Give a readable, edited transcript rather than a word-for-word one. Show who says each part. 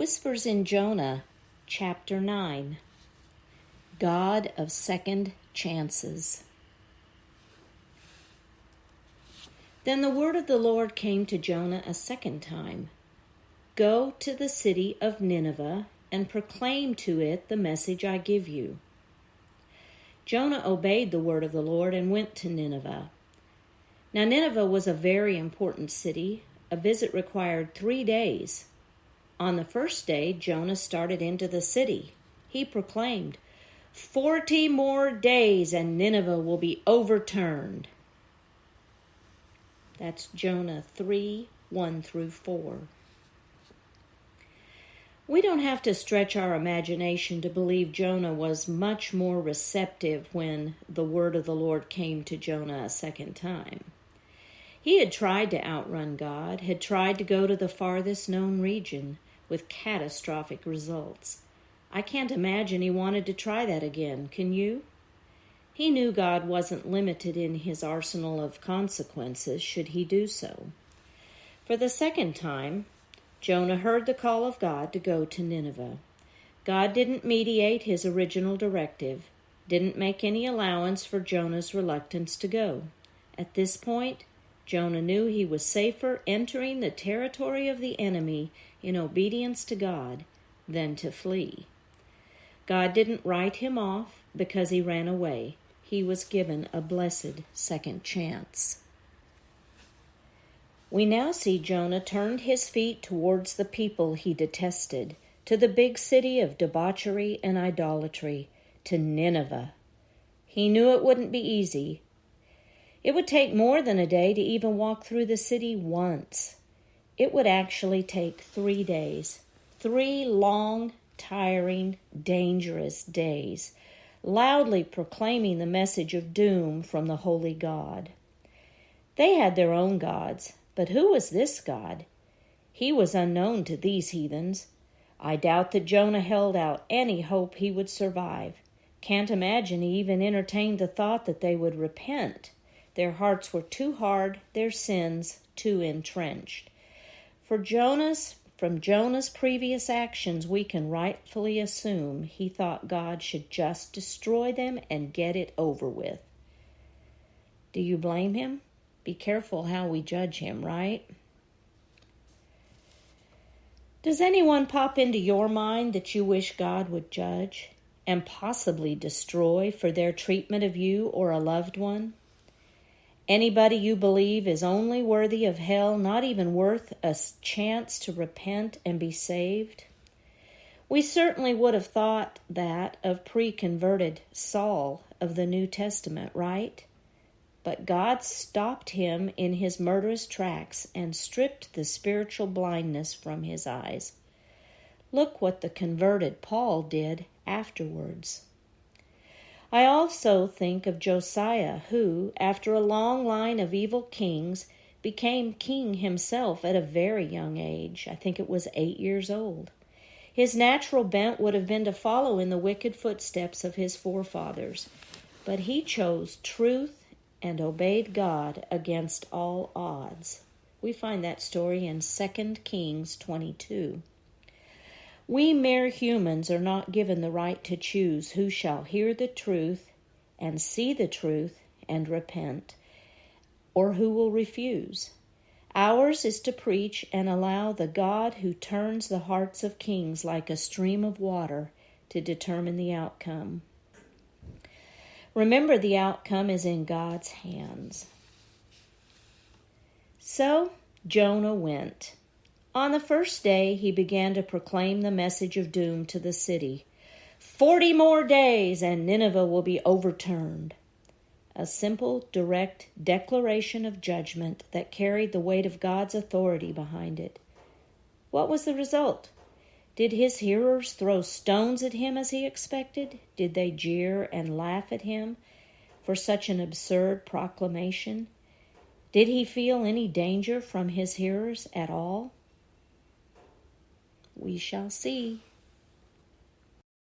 Speaker 1: Whispers in Jonah, Chapter 9. God of Second Chances. Then the word of the Lord came to Jonah a second time. Go to the city of Nineveh and proclaim to it the message I give you. Jonah obeyed the word of the Lord and went to Nineveh. Now Nineveh was a very important city. A visit required 3 days. On the first day, Jonah started into the city. He proclaimed, 40 more days and Nineveh will be overturned. That's Jonah 3, 1 through 4. We don't have to stretch our imagination to believe Jonah was much more receptive when the word of the Lord came to Jonah a second time. He had tried to outrun God, had tried to go to the farthest known region, with catastrophic results. I can't imagine he wanted to try that again, can you? He knew God wasn't limited in his arsenal of consequences should he do so. For the second time, Jonah heard the call of God to go to Nineveh. God didn't mediate his original directive, didn't make any allowance for Jonah's reluctance to go. At this point, Jonah knew he was safer entering the territory of the enemy in obedience to God than to flee. God didn't write him off because he ran away. He was given a blessed second chance. We now see Jonah turned his feet towards the people he detested, to the big city of debauchery and idolatry, to Nineveh. He knew it wouldn't be easy. It would take more than a day to even walk through the city once. It would actually take 3 days. 3 long, tiring, dangerous days, loudly proclaiming the message of doom from the holy God. They had their own gods, but who was this God? He was unknown to these heathens. I doubt that Jonah held out any hope he would survive. Can't imagine he even entertained the thought that they would repent. Their hearts were too hard, their sins too entrenched. From Jonah's previous actions, we can rightfully assume he thought God should just destroy them and get it over with. Do you blame him? Be careful how we judge him, right? Does anyone pop into your mind that you wish God would judge and possibly destroy for their treatment of you or a loved one? Anybody you believe is only worthy of hell, not even worth a chance to repent and be saved? We certainly would have thought that of pre-converted Saul of the New Testament, right? But God stopped him in his murderous tracks and stripped the spiritual blindness from his eyes. Look what the converted Paul did afterwards. I also think of Josiah, who, after a long line of evil kings, became king himself at a very young age. I think it was 8 years old. His natural bent would have been to follow in the wicked footsteps of his forefathers, but he chose truth and obeyed God against all odds. We find that story in 2 Kings 22. We mere humans are not given the right to choose who shall hear the truth and see the truth and repent, or who will refuse. Ours is to preach and allow the God who turns the hearts of kings like a stream of water to determine the outcome. Remember, the outcome is in God's hands. So Jonah went. On the first day, he began to proclaim the message of doom to the city. 40 more days and Nineveh will be overturned. A simple, direct declaration of judgment that carried the weight of God's authority behind it. What was the result? Did his hearers throw stones at him as he expected? Did they jeer and laugh at him for such an absurd proclamation? Did he feel any danger from his hearers at all? We shall see.